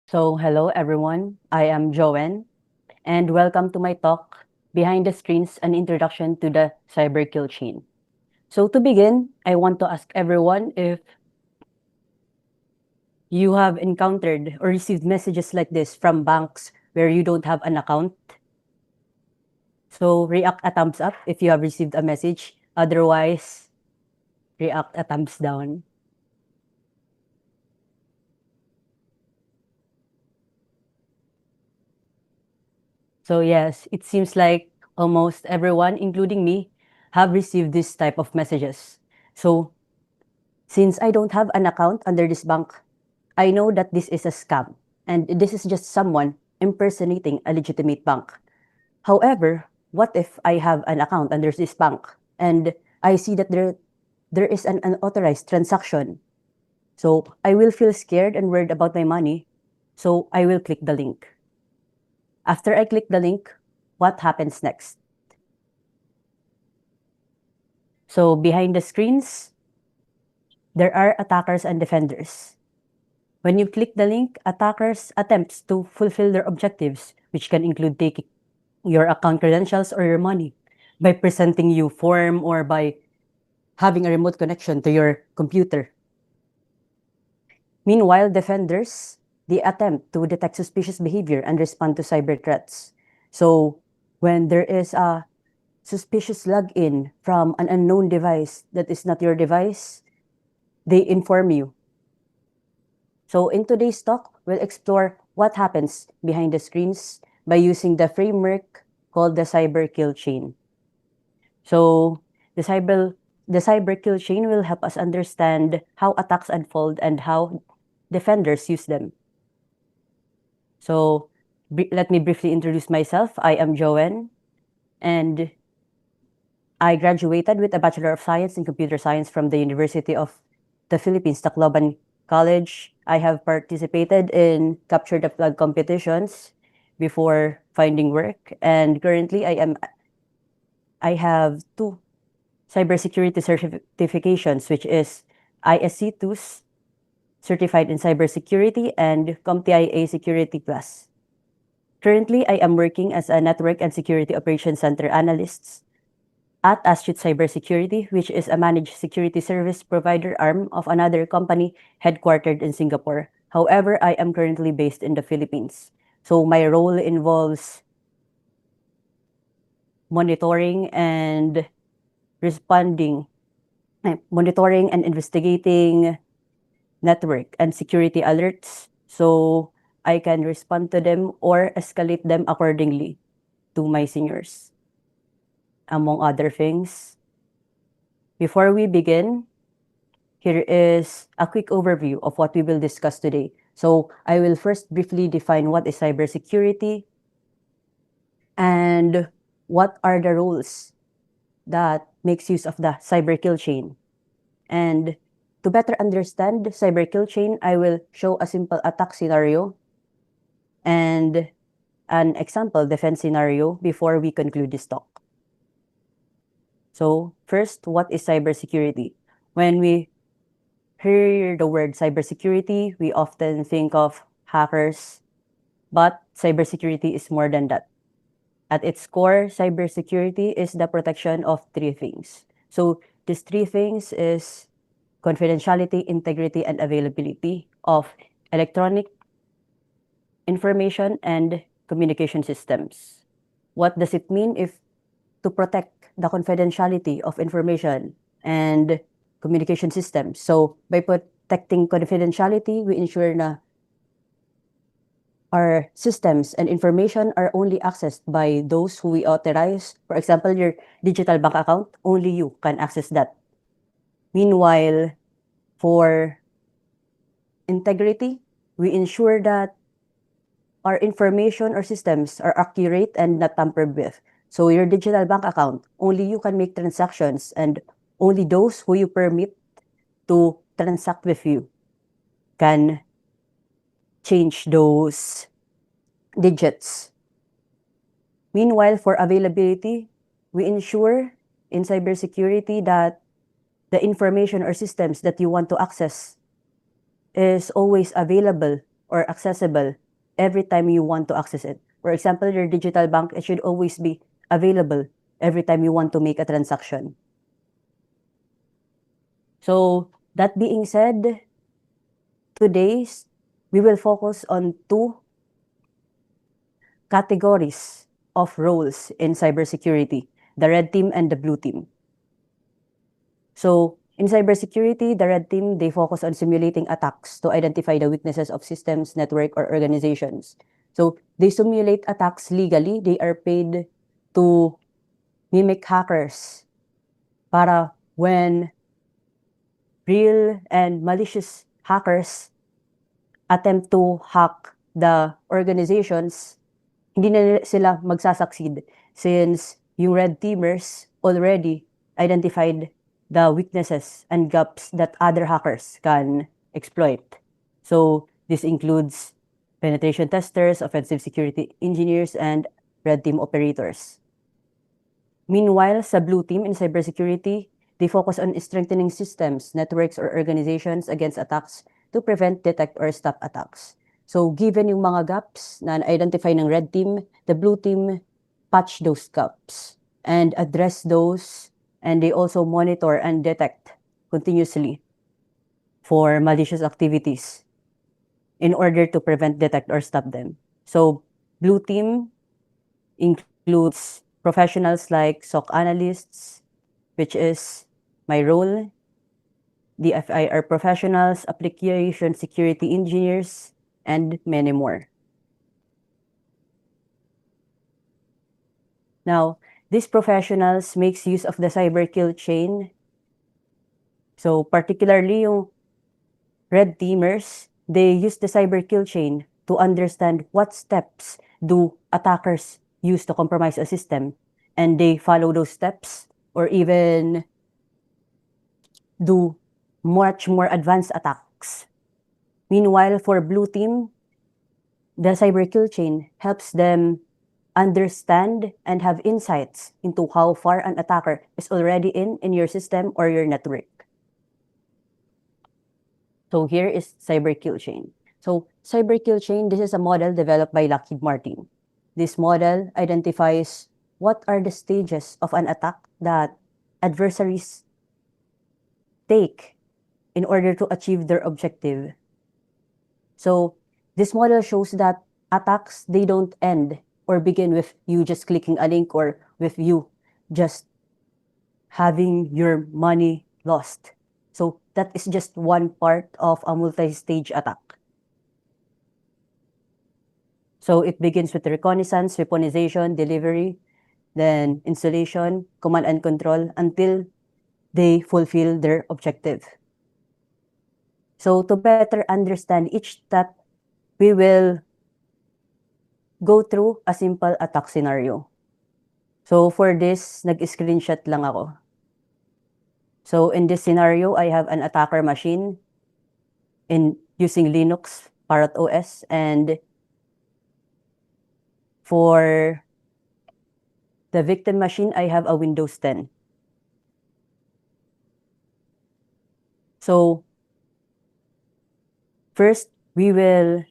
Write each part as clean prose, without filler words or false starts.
Hello everyone. I am Joanne, and welcome to my talk, Behind the Screens, an introduction to the cyber kill chain. To begin, I want to ask everyone if you have encountered or received messages like this from banks where you don't have an account. React a thumbs up if you have received a message. Otherwise, react a thumbs down. Yes, it seems like almost everyone, including me, have received this type of messages. So since I don't have an account under this bank, I know that this is a scam and this is just someone impersonating a legitimate bank. However, what if I have an account under this bank and I see that there is an unauthorized transaction? So I will feel scared and worried about my money. So I will click the link. After I click the link, what happens next? So behind the screens, there are attackers and defenders. When you click the link, attackers attempts to fulfill their objectives, which can include taking your account credentials or your money by presenting you form or by having a remote connection to your computer. Meanwhile, defenders, they attempt to detect suspicious behavior and respond to cyber threats. So when there is a suspicious login from an unknown device that is not your device, they inform you. So in today's talk, we'll explore what happens behind the screens by using the framework called the cyber kill chain. So the cyber kill chain will help us understand how attacks unfold and how defenders use them. So let me briefly introduce myself. I am Joanne, and I graduated with a Bachelor of Science in Computer Science from the University of the Philippines, Tacloban College. I have participated in Capture the Flag competitions before finding work, and currently I have two cybersecurity certifications, which is ISC2's Certified in Cybersecurity and CompTIA Security Plus. Currently, I am working as a Network and Security Operations Center Analyst at Astute Cybersecurity, which is a managed security service provider arm of another company headquartered in Singapore. However, I am currently based in the Philippines. So my role involves monitoring and responding, monitoring and investigating network and security alerts so I can respond to them or escalate them accordingly to my seniors, among other things. Before we begin, here is a quick overview of what we will discuss today. So I will first briefly define what is cybersecurity and what are the roles that makes use of the cyber kill chain. And to better understand the cyber kill chain, I will show a simple attack scenario and an example defense scenario before we conclude this talk. So first, what is cybersecurity? When we hear the word cybersecurity, we often think of hackers, but cybersecurity is more than that. At its core, cybersecurity is the protection of three things. So these three things is confidentiality, integrity, and availability of electronic information and communication systems. What does it mean if to protect the confidentiality of information and communication systems? So by protecting confidentiality, we ensure na our systems and information are only accessed by those who we authorize. For example, your digital bank account, only you can access that. Meanwhile, for integrity, we ensure that our information or systems are accurate and not tampered with. So your digital bank account, only you can make transactions and only those who you permit to transact with you can change those digits. Meanwhile, for availability, we ensure in cybersecurity that the information or systems that you want to access is always available or accessible every time you want to access it. For example, your digital bank, it should always be available every time you want to make a transaction. So that being said, today we will focus on two categories of roles in cybersecurity, the red team and the blue team. So in cybersecurity, the red team, they focus on simulating attacks to identify the weaknesses of systems, network, or organizations. So they simulate attacks legally. They are paid to mimic hackers para when real and malicious hackers attempt to hack the organizations, hindi na sila magsasucceed since yung red teamers already identified the weaknesses and gaps that other hackers can exploit. So this includes penetration testers, offensive security engineers, and red team operators. Meanwhile, sa blue team in cybersecurity, they focus on strengthening systems, networks, or organizations against attacks to prevent, detect, or stop attacks. So given yung mga gaps na identify ng red team, the blue team patch those gaps and address those, and they also monitor and detect continuously for malicious activities in order to prevent, detect, or stop them. So blue team includes professionals like SOC analysts, which is my role. The FIR professionals, application security engineers, and many more. Now, these professionals makes use of the cyber kill chain. So particularly yung red teamers, they use the cyber kill chain to understand what steps do attackers use to compromise a system, and they follow those steps or even do much more advanced attacks. Meanwhile, for blue team, the cyber kill chain helps them understand and have insights into how far an attacker is already in your system or your network. So here is cyber kill chain. So cyber kill chain, this is a model developed by Lockheed Martin. This model identifies what are the stages of an attack that adversaries take in order to achieve their objective. So this model shows that attacks, they don't end or begin with you just clicking a link or with you just having your money lost. So that is just one part of a multi-stage attack. So it begins with reconnaissance, weaponization, delivery, then installation, command and control until they fulfill their objective. So to better understand each step, we will go through a simple attack scenario. So for this, nag-screenshot lang ako. So in this scenario, I have an attacker machine using Linux, Parrot OS, and for the victim machine, I have a Windows 10. So first, we will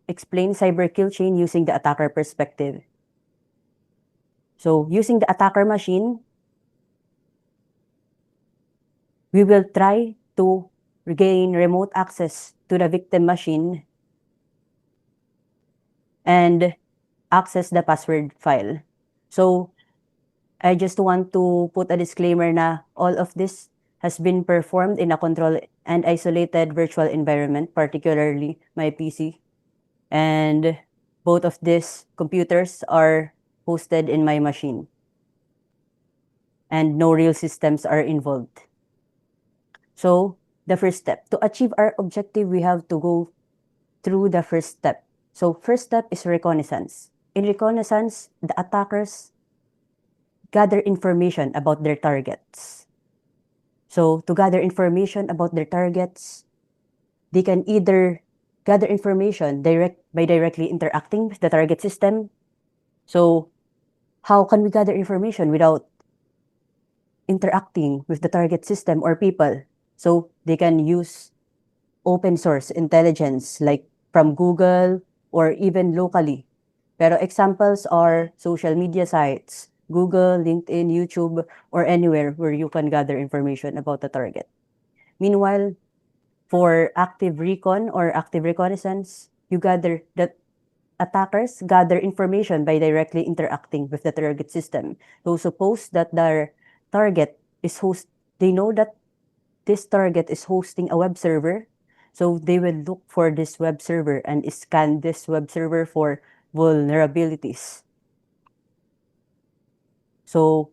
explain cyber kill chain using the attacker perspective. So using the attacker machine, we will try to regain remote access to the victim machine and access the password file. So I just want to put a disclaimer na all of this has been performed in a controlled and isolated virtual environment, particularly my PC. And both of these computers are hosted in my machine. And no real systems are involved. So the first step, to achieve our objective, we have to go through the first step. So first step is reconnaissance. In reconnaissance, the attackers gather information about their targets. So to gather information about their targets, they can either gather information by directly interacting with the target system. So how can we gather information without interacting with the target system or people? So they can use open source intelligence like from Google or even locally. Pero examples are social media sites, Google, LinkedIn, YouTube, or anywhere where you can gather information about the target. Meanwhile, for active recon or active reconnaissance, attackers gather information by directly interacting with the target system. So suppose that their target is they know that this target is hosting a web server. So they will look for this web server and scan this web server for vulnerabilities. So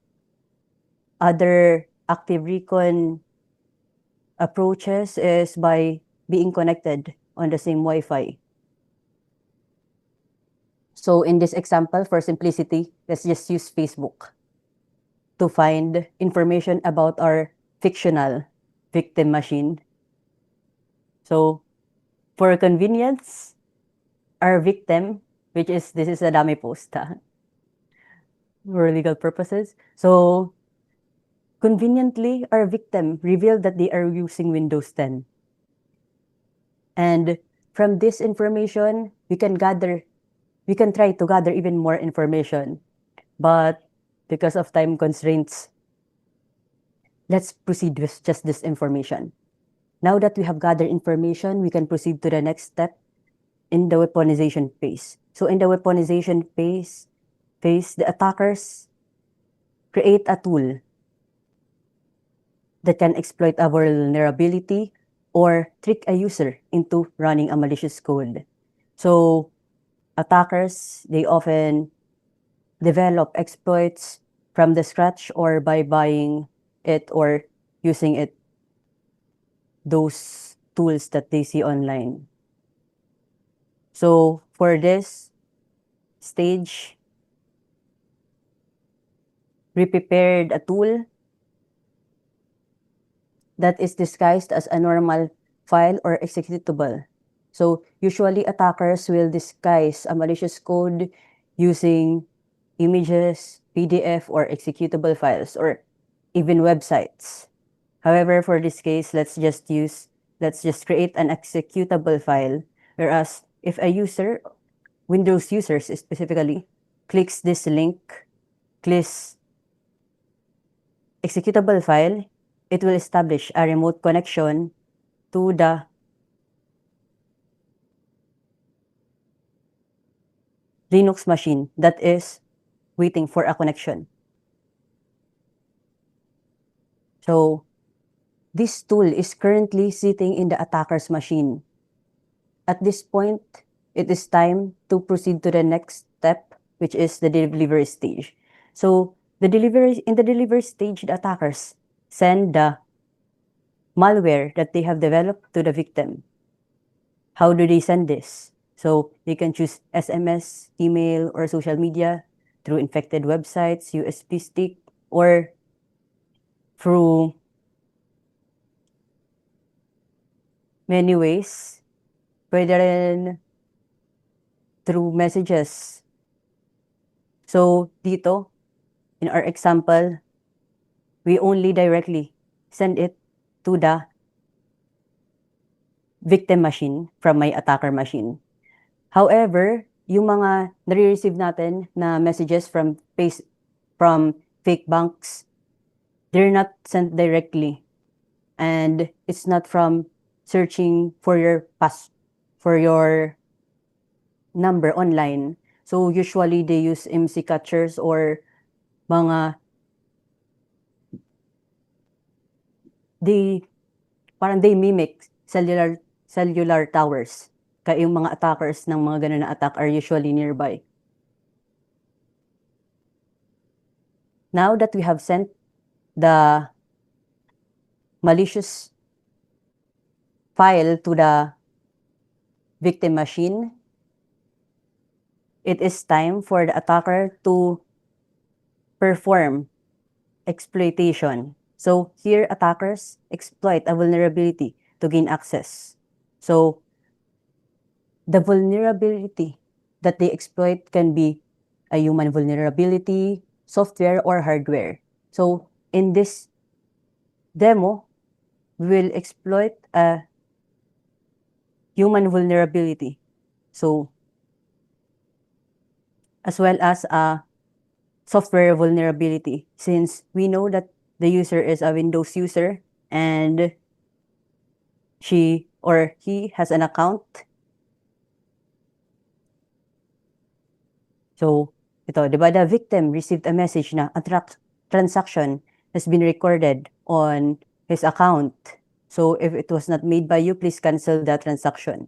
other active recon approaches is by being connected on the same Wi-Fi. So in this example, for simplicity, let's just use Facebook to find information about our fictional victim machine. So for convenience, our victim, this is a dummy post for legal purposes. So conveniently, our victim revealed that they are using Windows 10. And from this information, we can try to gather even more information. But because of time constraints, let's proceed with just this information. Now that we have gathered information, we can proceed to the next step in the weaponization phase. So in the weaponization phase, the attackers create a tool that can exploit a vulnerability or trick a user into running a malicious code. So attackers, they often develop exploits from the scratch or by buying it or using it, those tools that they see online. So for this stage, we prepared a tool that is disguised as a normal file or executable. So usually attackers will disguise a malicious code using images, PDF, or executable files, or even websites. However, for this case, let's just create an executable file, whereas if a user, Windows users specifically, clicks this link, clicks executable file, it will establish a remote connection to the Linux machine that is waiting for a connection. So this tool is currently sitting in the attacker's machine. At this point, it is time to proceed to the next step, which is the delivery stage. So in the delivery stage, the attackers send the malware that they have developed to the victim. How do they send this? So they can choose SMS, email, or social media through infected websites, USB stick, or through many ways. Pwede rin through messages. So dito, in our example, we only directly send it to the victim machine from my attacker machine. However, yung mga nare-receive natin na messages from fake banks, they're not sent directly. And it's not from searching for your number online. So usually they use MC catchers or they mimic cellular towers. Kaya yung mga attackers ng mga ganun na attack are usually nearby. Now that we have sent the malicious file to the victim machine, it is time for the attacker to perform exploitation. So here, attackers exploit a vulnerability to gain access. So the vulnerability that they exploit can be a human vulnerability, software, or hardware. So in this demo, we will exploit a human vulnerability. So, as well as a software vulnerability, since we know that the user is a Windows user and she or he has an account. So, ito, di ba, the victim received a message na a transaction has been recorded on his account. So, if it was not made by you, please cancel the transaction.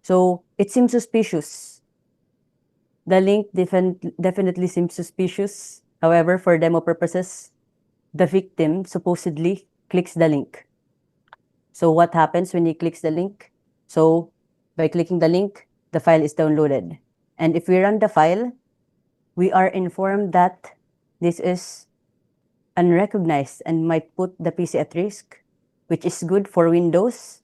So, it seems suspicious. The link definitely seems suspicious. However, for demo purposes, the victim supposedly clicks the link. So what happens when he clicks the link? So by clicking the link, the file is downloaded. And if we run the file, we are informed that this is unrecognized and might put the PC at risk, which is good for Windows.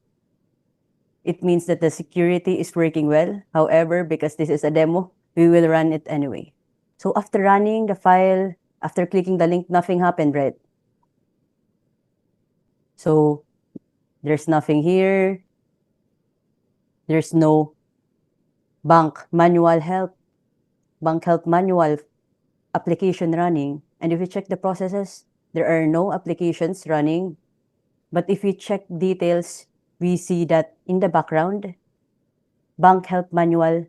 It means that the security is working well. However, because this is a demo, we will run it anyway. So after running the file, after clicking the link, nothing happened, right? So there's nothing here. There's no bank help manual application running. And if you check the processes, there are no applications running. But if we check details, we see that in the background, bank help manual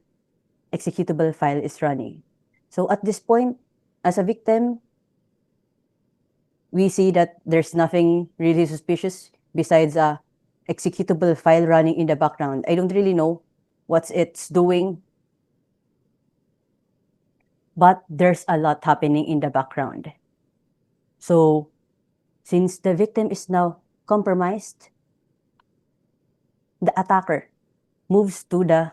executable file is running. So at this point, as a victim, we see that there's nothing really suspicious besides a executable file running in the background. I don't really know what it's doing, but there's a lot happening in the background. So since the victim is now compromised, the attacker moves to the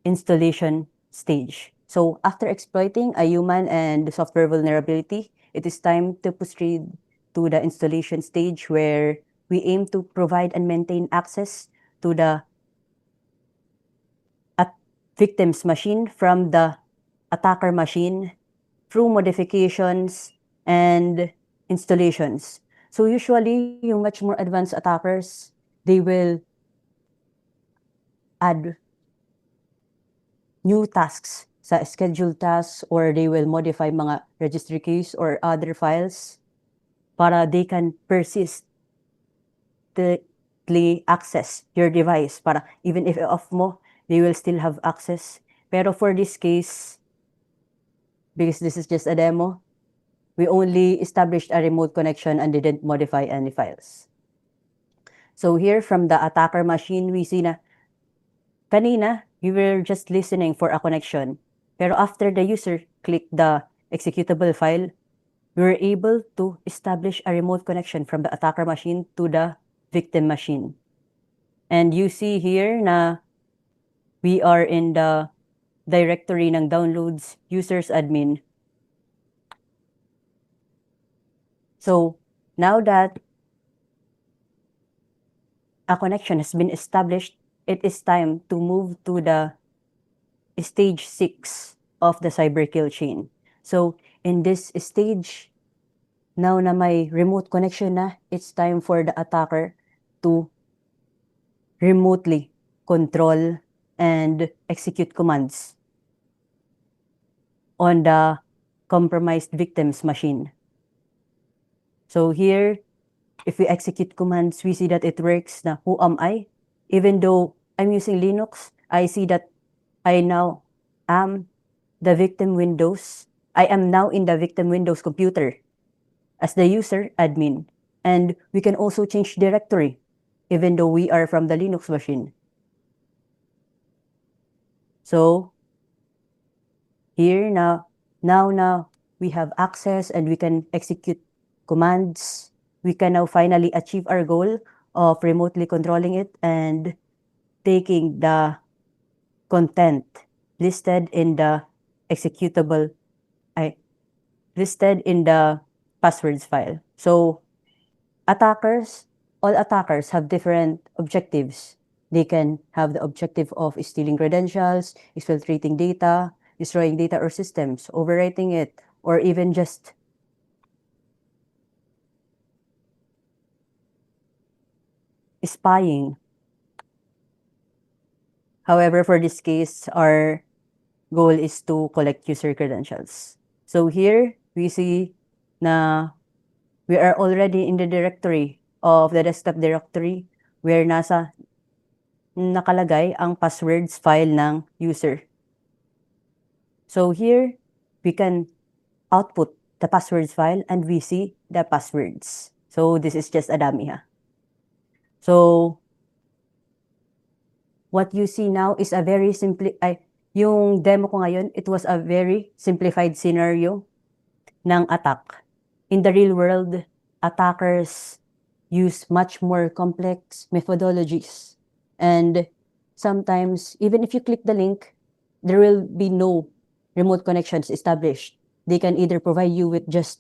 installation stage. So after exploiting a human and software vulnerability, it is time to proceed to the installation stage where we aim to provide and maintain access to the victim's machine from the attacker machine through modifications and installations. So usually, yung much more advanced attackers, they will add new tasks sa scheduled tasks, or they will modify mga registry keys or other files para they can persistently access your device, para even if off mo, they will still have access. Pero for this case, because this is just a demo, we only established a remote connection and didn't modify any files. So here from the attacker machine, we see na kanina, we were just listening for a connection. Pero after the user clicked the executable file, we were able to establish a remote connection from the attacker machine to the victim machine. And you see here na we are in the directory ng downloads users admin. So now that a connection has been established, it is time to move to the stage 6 of the cyber kill chain. So in this stage, now na may remote connection na, it's time for the attacker to remotely control and execute commands on the compromised victim's machine. So here, if we execute commands, we see that it works na who am I? Even though I'm using Linux, I see that I now am the victim Windows. I am now in the victim Windows computer as the user admin. And we can also change directory, even though we are from the Linux machine. So here now we have access and we can execute commands. We can now finally achieve our goal of remotely controlling it and taking the content listed in the executable, listed in the passwords file. So all attackers have different objectives. They can have the objective of stealing credentials, exfiltrating data, destroying data or systems, overwriting it, or even just spying. However, for this case, our goal is to collect user credentials. So here, we see na we are already in the directory of the desktop directory where nakalagay ang passwords file ng user. So here, we can output the passwords file and we see the passwords. So this is just a dummy, ha? So what you see now is a very yung demo ko ngayon, it was a very simplified scenario ng attack. In the real world, attackers use much more complex methodologies. And sometimes, even if you click the link, there will be no remote connections established. They can either provide you with just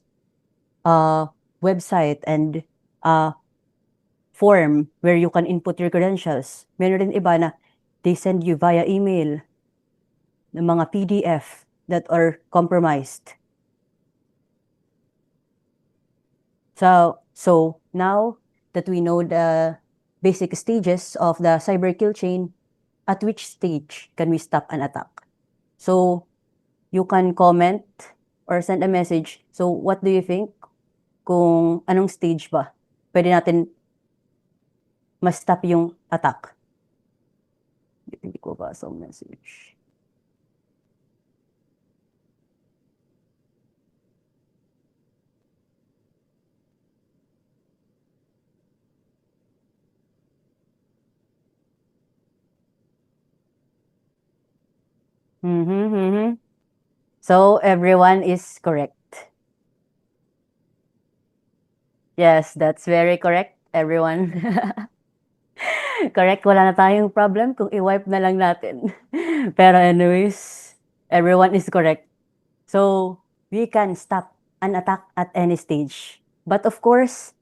a website and a form where you can input your credentials. Meron rin iba na they send you via email ng mga PDF that are compromised. So now that we know the basic stages of the cyber kill chain, at which stage can we stop an attack? So you can comment or send a message. So what do you think? Kung anong stage ba pwede natin ma-stop yung attack? Hindi ko ba sa message? So everyone is correct. Yes, that's very correct, everyone. Correct, wala na tayong problem kung i-wipe na lang natin. Pero anyways, everyone is correct. So we can stop an attack at any stage. But of course,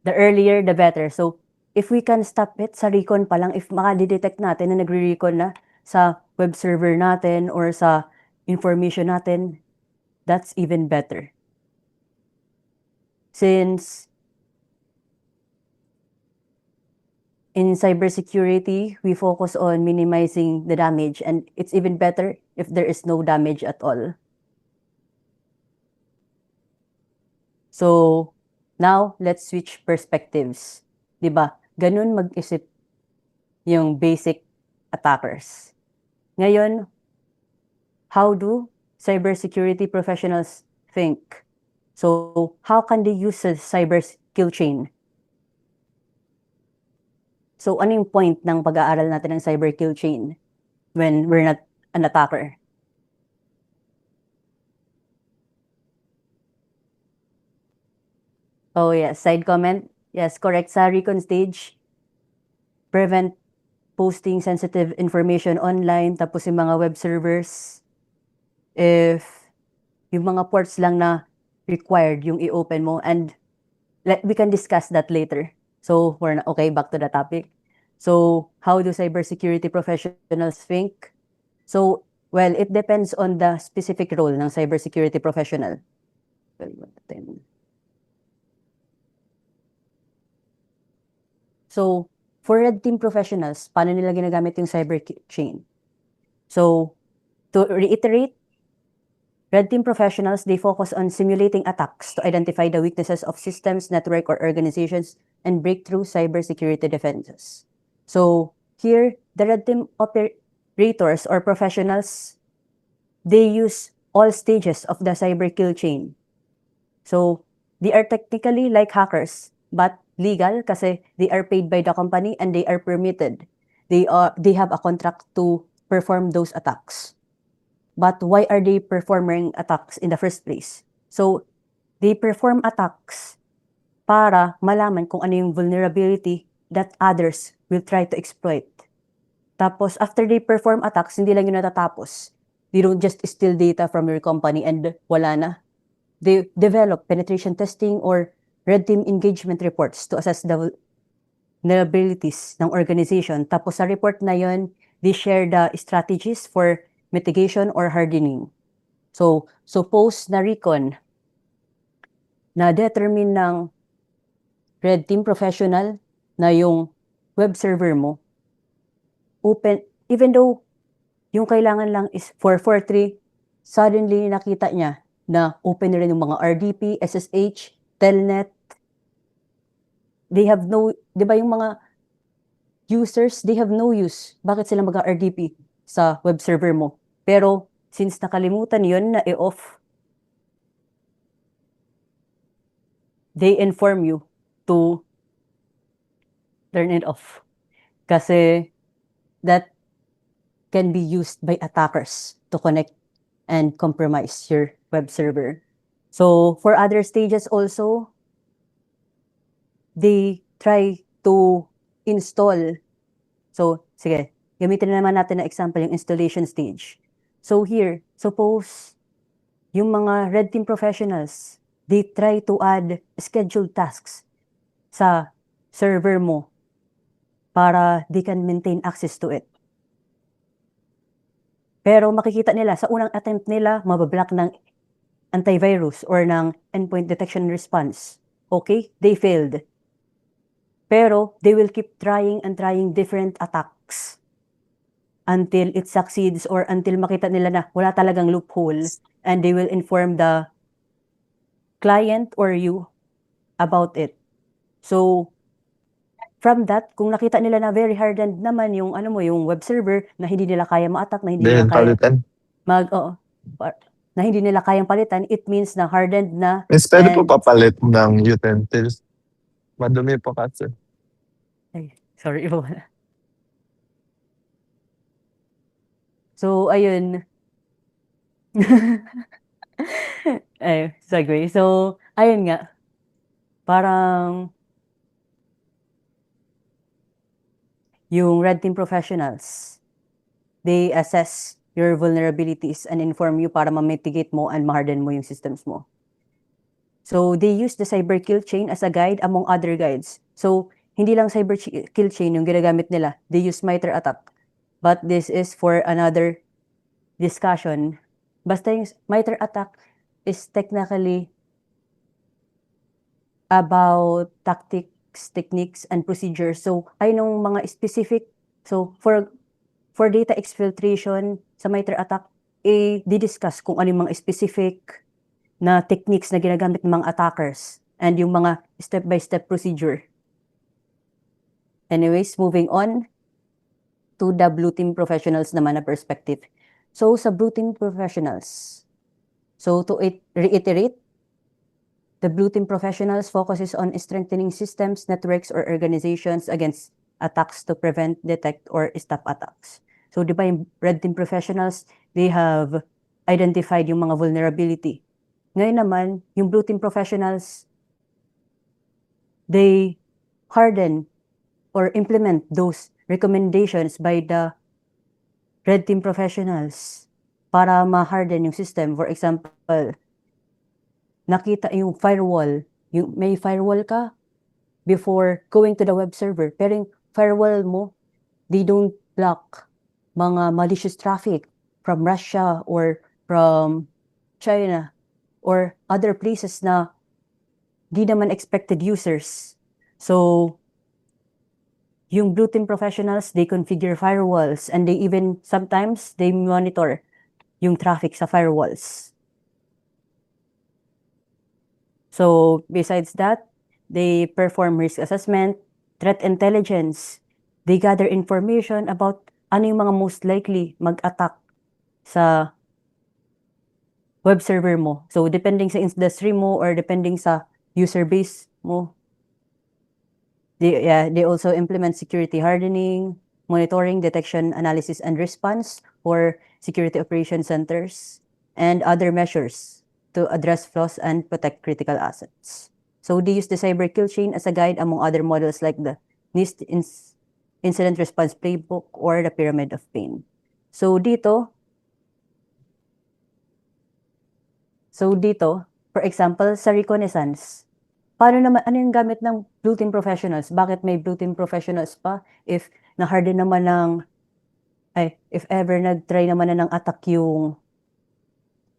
the earlier, the better. So if we can stop it sa recon pa lang, if makadidetect natin na nagre-recon na sa web server natin or sa information natin, that's even better. Since in cybersecurity, we focus on minimizing the damage, and it's even better if there is no damage at all. So now, let's switch perspectives. Diba? Ganun mag-isip yung basic attackers. Ngayon, how do cybersecurity professionals think? So how can they use a cyber kill chain? So ano yung point ng pag-aaral natin ng cyber kill chain when we're not an attacker? Oh yes, side comment. Yes, correct. Sa recon stage, prevent posting sensitive information online, tapos yung mga web servers, if yung mga ports lang na required yung i-open mo, and we can discuss that later. So we're okay, back to the topic. So how do cybersecurity professionals think? So, well, it depends on the specific role ng cybersecurity professional. So, for red team professionals, paano nila ginagamit yung cyber chain? So, to reiterate, red team professionals, they focus on simulating attacks to identify the weaknesses of systems, network, or organizations and break through cybersecurity defenses. So, here, the red team operators or professionals, they use all stages of the cyber kill chain. So, they are technically like hackers, but legal kasi they are paid by the company and they are permitted. They have a contract to perform those attacks. But why are they performing attacks in the first place? So, they perform attacks para malaman kung ano yung vulnerability that others will try to exploit. Tapos, after they perform attacks, hindi lang yun natatapos. They don't just steal data from your company and wala na. They develop penetration testing or red team engagement reports to assess the vulnerabilities ng organization. Tapos sa report na yun, they share the strategies for mitigation or hardening. So, suppose na recon, na determine ng red team professional na yung web server mo open, even though yung kailangan lang is 443, suddenly nakita niya na open na rin yung mga RDP, SSH, Telnet. They have no, di ba yung mga users, they have no use. Bakit sila mag-RDP sa web server mo? Pero since nakalimutan yun na i-off, they inform you to turn it off. Kasi that can be used by attackers to connect and compromise your web server. So for other stages also, they try to install. So sige, gamitin na naman natin na example yung installation stage. So here, suppose yung mga red team professionals, they try to add scheduled tasks sa server mo para they can maintain access to it. Pero makikita nila, sa unang attempt nila, mabablock ng antivirus or ng endpoint detection response. Okay? They failed. Pero they will keep trying and trying different attacks until it succeeds or until makita nila na wala talagang loophole, and they will inform the client or you about it. So, from that, kung nakita nila na very hardened naman yung yung web server na hindi nila kaya ma-attack, na hindi nila kaya palitan. na hindi nila kayang palitan, it means na hardened na. Miss, pwede po and papalit ng utensils. Madumi po kasi. ay, sorry po. So, ayun. Ay, segue. So, ayun nga. Parang yung red team professionals, they assess your vulnerabilities and inform you para ma-mitigate mo and ma-harden mo yung systems mo. So, they use the cyber kill chain as a guide among other guides. So, hindi lang cyber kill chain yung ginagamit nila. They use MITRE ATT&CK. But this is for another discussion. Basta yung MITRE ATT&CK is technically about tactics, techniques, and procedures. So, ay nung mga specific, so for data exfiltration sa MITRE ATT&CK, di-discuss kung ano yung mga specific na techniques na ginagamit ng mga attackers and yung mga step-by-step procedure. Anyways, moving on to the blue team professionals naman na perspective. So, sa blue team professionals, so to reiterate, the blue team professionals focuses on strengthening systems, networks, or organizations against attacks to prevent, detect, or stop attacks. So, di ba yung red team professionals, they have identified yung mga vulnerability. Ngayon naman, yung blue team professionals, they harden or implement those recommendations by the red team professionals para ma-harden yung system. For example, nakita yung firewall, yung may firewall ka before going to the web server, pero yung firewall mo, they don't block mga malicious traffic from Russia or from China or other places na di naman expected users. So, yung blue team professionals, they configure firewalls and they even sometimes they monitor yung traffic sa firewalls. So, besides that, they perform risk assessment, threat intelligence. They gather information about ano yung mga most likely mag-attack sa web server mo. So, depending sa industry mo or depending sa user base mo. They also implement security hardening, monitoring, detection, analysis, and response for security operation centers, and other measures to address flaws and protect critical assets. So they use the cyber kill chain as a guide among other models like the NIST Incident Response Playbook or the Pyramid of Pain. So dito, for example, sa reconnaissance, paano naman, ano yung gamit ng blue team professionals? Bakit may blue team professionals pa if na-harden naman if ever nag-try naman na ng attack yung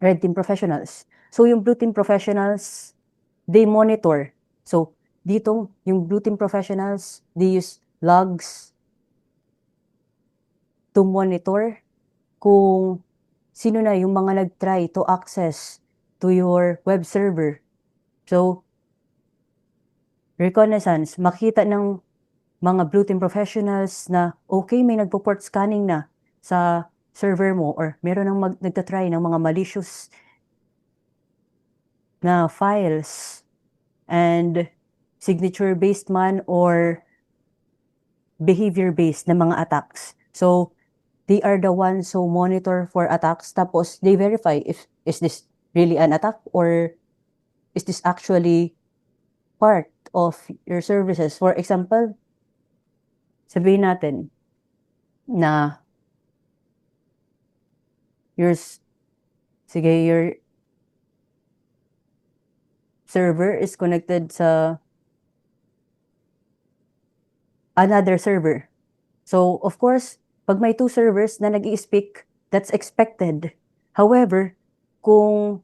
red team professionals? So yung blue team professionals, they monitor. So dito, yung blue team professionals, they use logs to monitor kung sino na yung mga nag-try to access to your web server. So, reconnaissance, makita ng mga blue team professionals na okay, may nagpo-port scanning na sa server mo or meron nang nagtatry ng mga malicious na files and signature-based man or behavior-based na mga attacks. So, they are the ones who monitor for attacks tapos they verify if is this really an attack or is this actually part of your services. For example, sabihin natin na your server is connected sa another server. So, of course, pag may two servers na nag-i-speak, that's expected. However, kung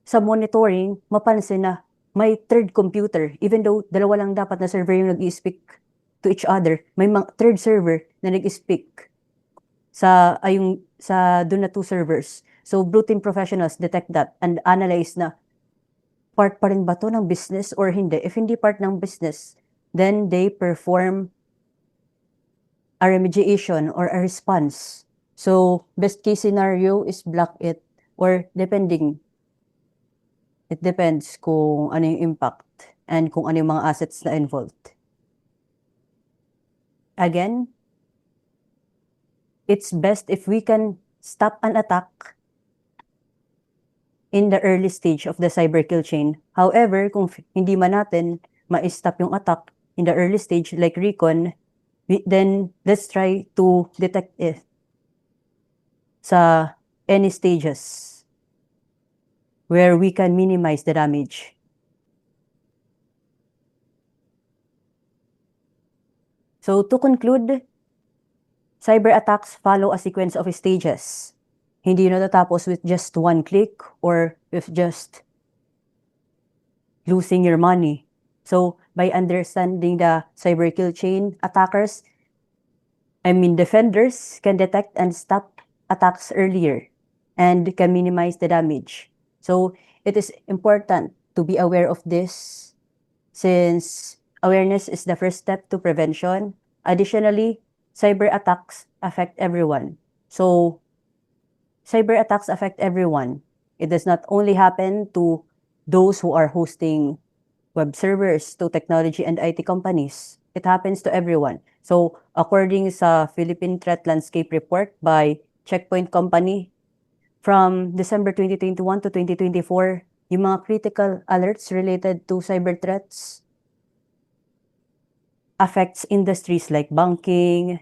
sa monitoring, mapansin na may third computer, even though dalawa lang dapat na server yung nag-i-speak to each other, may third server na nag-i-speak sa dun na two servers. So, blue team professionals detect that and analyze na part pa rin ba to ng business or hindi. If hindi part ng business, then they perform a remediation or a response. So, best case scenario is block it or depending. It depends kung ano yung impact and kung ano yung mga assets na involved. Again, it's best if we can stop an attack in the early stage of the cyber kill chain. However, kung hindi man natin ma-stop yung attack in the early stage like recon, then let's try to detect it sa any stages where we can minimize the damage. So to conclude, cyber attacks follow a sequence of stages. Hindi yun natatapos with just one click or with just losing your money. So by understanding the cyber kill chain, defenders can detect and stop attacks earlier and can minimize the damage. So it is important to be aware of this since awareness is the first step to prevention. Additionally, cyber attacks affect everyone. So cyber attacks affect everyone. It does not only happen to those who are hosting web servers, to technology and IT companies. It happens to everyone. So, according sa Philippine Threat Landscape Report by Checkpoint Company, from December 2021 to 2024, yung mga critical alerts related to cyber threats affects industries like banking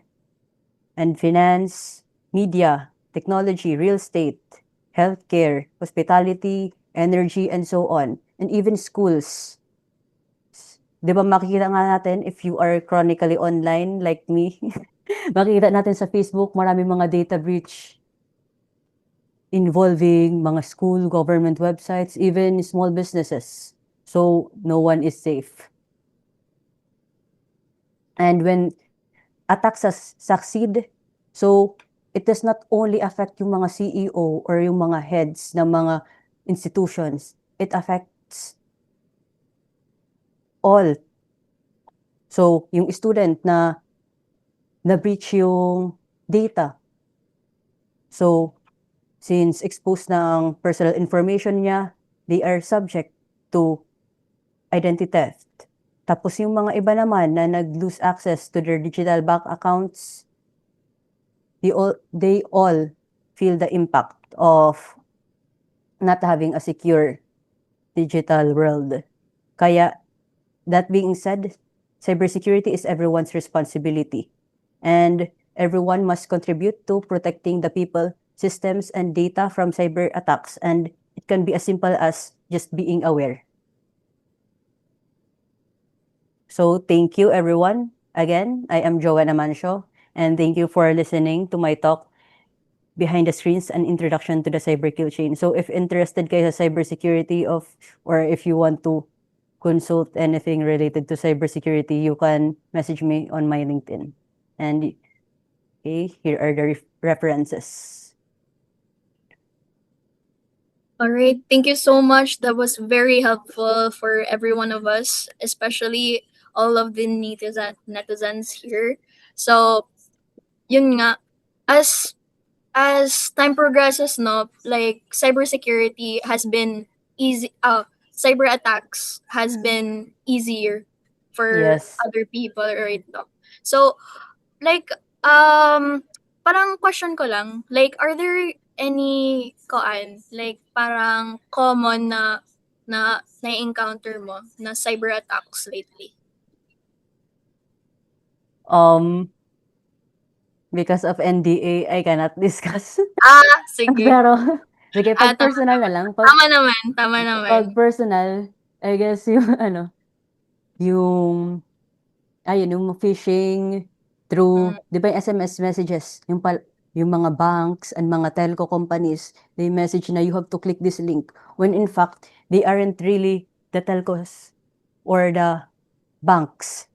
and finance, media, technology, real estate, healthcare, hospitality, energy, and so on, and even schools. Di ba makikita nga natin if you are chronically online like me, makikita natin sa Facebook marami mga data breach involving mga school, government websites, even small businesses. So no one is safe. And when attacks succeed, so it does not only affect yung mga CEO or yung mga heads ng mga institutions, it affects all. So, yung student na na-breach yung data. So, since exposed ng personal information niya, they are subject to identity theft. Tapos yung mga iba naman na nag-lose access to their digital bank accounts, they all feel the impact of not having a secure digital world. Kaya, that being said, cybersecurity is everyone's responsibility, and everyone must contribute to protecting the people, systems, and data from cyber attacks, and it can be as simple as just being aware. So thank you, everyone. Again, I am Joanna Mancio, and thank you for listening to my talk, Behind the Screens, an introduction to the cyber kill chain. So if interested kayo sa cybersecurity or if you want to consult anything related to cybersecurity, you can message me on my LinkedIn. And okay, here are the references. All right. Thank you so much. That was very helpful for every one of us, especially all of the netizens here. So, yun nga, as time progresses, no, like cybersecurity has been easy. Cyber attacks has been easier for Yes. other people right now. So, like, parang question ko lang, like, are there any like, parang common na na-encounter mo na cyber attacks lately? Because of NDA, I cannot discuss. Sige. Pero, sige, pag Tama, personal na lang, tama naman, tama naman. pag personal, I guess yung yung yung phishing through, di ba yung SMS messages, yung mga banks and mga telco companies, they message na you have to click this link. When in fact, they aren't really the telcos or the banks.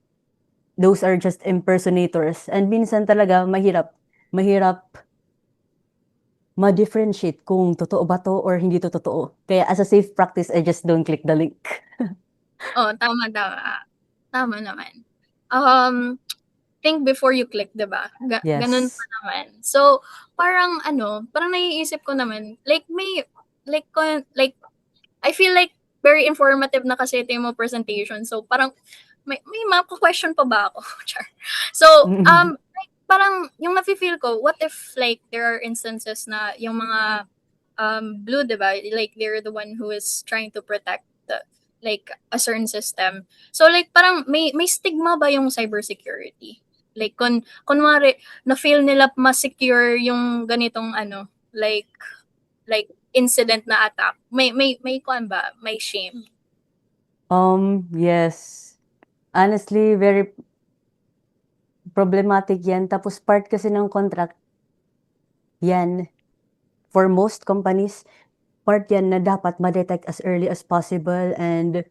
Those are just impersonators. And minsan talaga, mahirap ma-differentiate kung totoo ba to or hindi to totoo. Kaya as a safe practice, I just don't click the link. Oh, tama, tama. Tama naman. Think before you click, 'di ba? Ganun pa Yes. naman. So, parang parang naiisip ko naman, like like I feel like very informative na kasi ito yung mga presentation. So, parang may mako-question pa ba ako? Char. So, like, parang yung nafe-feel ko, what if like there are instances na yung mga blue, 'di ba? Like they're the one who is trying to protect like a certain system. So like parang may stigma ba yung cybersecurity? Like kunwari na feel nila ma-secure yung ganitong like incident na attack. May kuan ba? May shame. Yes. Honestly, very problematic yan. Tapos part kasi ng contract, yan, for most companies, part yan na dapat ma-detect as early as possible and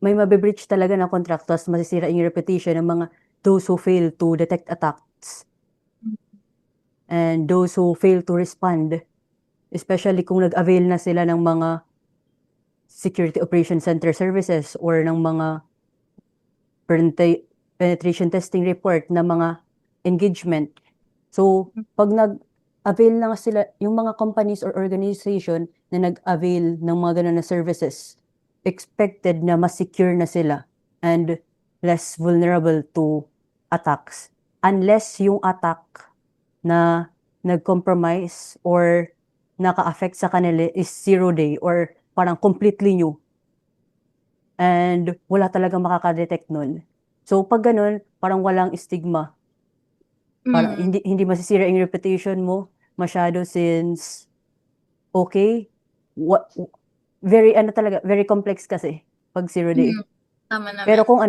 may mabibreach talaga ng contract tapos masisira yung reputation ng mga those who fail to detect attacks and those who fail to respond, especially kung nag-avail na sila ng mga security operation center services or ng mga penetration testing report na mga engagement. So, pag nag-avail na sila, yung mga companies or organization na nag-avail ng mga ganun na services, expected na mas secure na sila and less vulnerable to attacks. Unless yung attack na nag-compromise or naka-affect sa kanila is 0 day or parang completely new and wala talagang makaka-detect nun. So, pag ganun, parang walang stigma. Parang hindi masisira yung reputation mo masyado since okay, very talaga, very complex kasi pag 0 day. Tama naman. Pero kung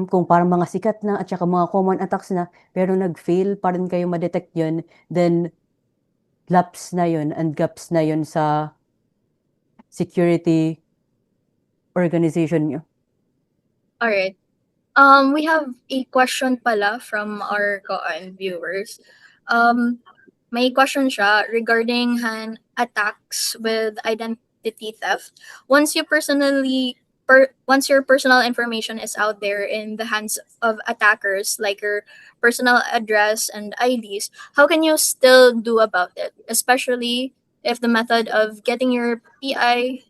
kung parang mga sikat na at saka mga common attacks na, pero nag-fail pa rin kayo ma-detect yun, then lapse na yun and gaps na yun sa security organization nyo. Alright. We have a question pala from our viewers. May question siya regarding attacks with identity theft. Once your personal information is out there in the hands of attackers, like your personal address and IDs, how can you still do about it? Especially if the method of getting your PI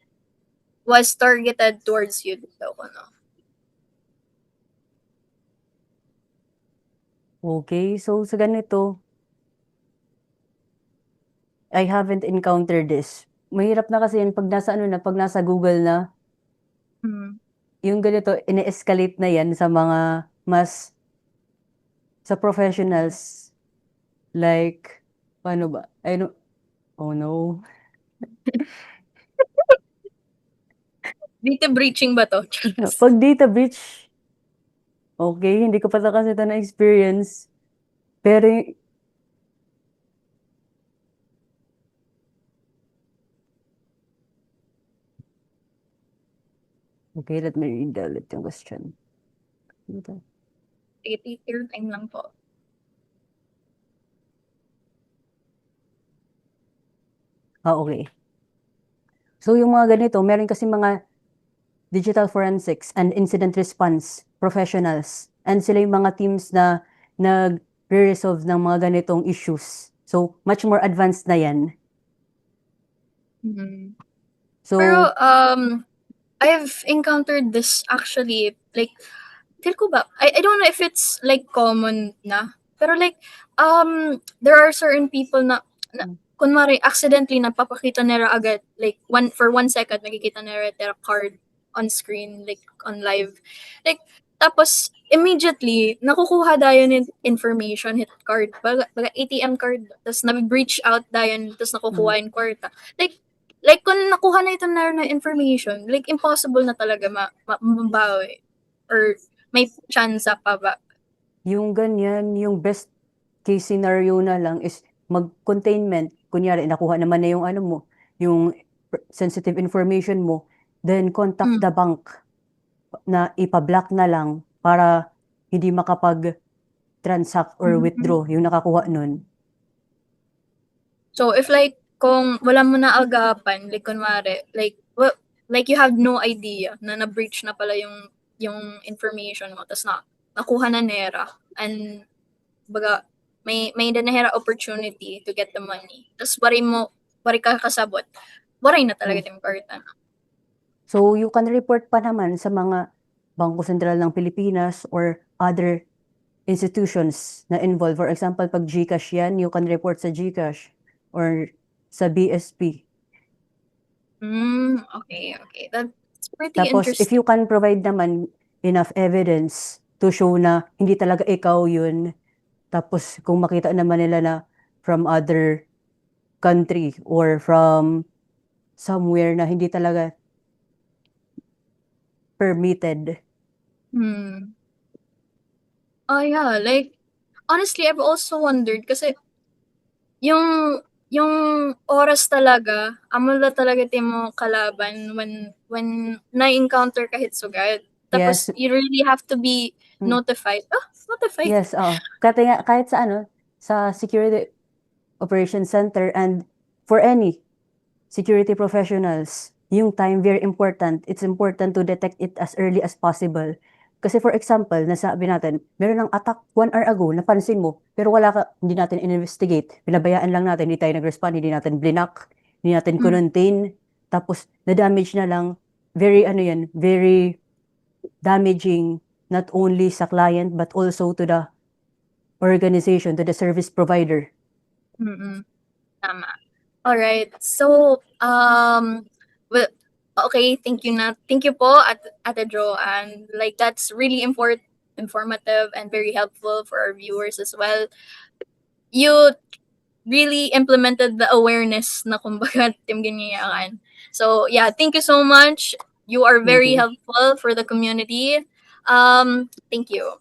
was targeted towards you. Okay, so sa ganito, I haven't encountered this. Mahirap na kasi yun pag pag nasa Google na, yung ganito, ine-escalate na yan sa mga sa professionals. Like, paano ba? Oh no. Data breaching ba to? Pag data breach, okay, hindi ko pa kasi ito na-experience. Pero Okay, let me read ulit yung question. Take your time lang po. Okay. So yung mga ganito, meron kasi mga digital forensics and incident response professionals. And sila yung mga teams na nag-resolve ng mga ganitong issues. So, much more advanced na yan. So, Pero, I've encountered this actually, like, feel ko ba, I don't know if it's like common na, pero like, there are certain people na kunwari, accidentally, napapakita nila agad, like, for 1 second, nakikita nila their card on screen, like, on live. Like, tapos, immediately, nakukuha dayon yung information, hit card, baga ATM card, tapos na-breach out dayon, tapos nakukuha yung kwarta. Like, kung nakuha na ito na information, like, impossible na talaga mabawi. Or, may chance pa ba? yung ganyan, yung best case scenario na lang is mag-containment. Kunyari, nakuha naman na yung ano mo, yung sensitive information mo, then contact the bank na ipa-block na lang para hindi makapag-transact or withdraw yung nakakuha nun. So, if like, kung wala mo na agapan, like, kunwari, like, like, you have no idea na na-breach na pala yung information mo, tapos nakuha na nera, and, baga, may nahira opportunity to get the money. Tapos, wari ka kasabot, waray na talaga yung karta. So, you can report pa naman sa mga Bangko Sentral ng Pilipinas or other institutions na involved. For example, pag GCash yan, you can report sa GCash or sa BSP. Okay. That's pretty Tapos, if interesting. you can provide naman enough evidence to show na hindi talaga ikaw yun, tapos kung makita naman nila na from other country or from somewhere na hindi talaga permitted. Oh, yeah, like, honestly, I've also wondered, kasi, yung oras talaga, amo na talaga mo kalaban when na-encounter kahit sugad. Tapos, Yes. you really have to be notified. Notified? Yes, oo. Kahit sa sa Security Operations Center and for any security professionals, yung time very important. It's important to detect it as early as possible. Kasi for example, nasabi natin, meron ng attack 1 hour ago, napansin mo, pero hindi natin investigate. Pinabayaan lang natin, hindi tayo nag-respond, hindi natin blinak, hindi natin contain, tapos na-damage na lang. Very damaging not only sa client but also to the organization, to the service provider. Tama. Alright. So, well, okay, thank you po, Ate Jo, and like, that's really informative and very helpful for our viewers as well. You really implemented the awareness na kumbaga team ganyan. So, yeah, thank you so much. You are very helpful for the community. Thank you.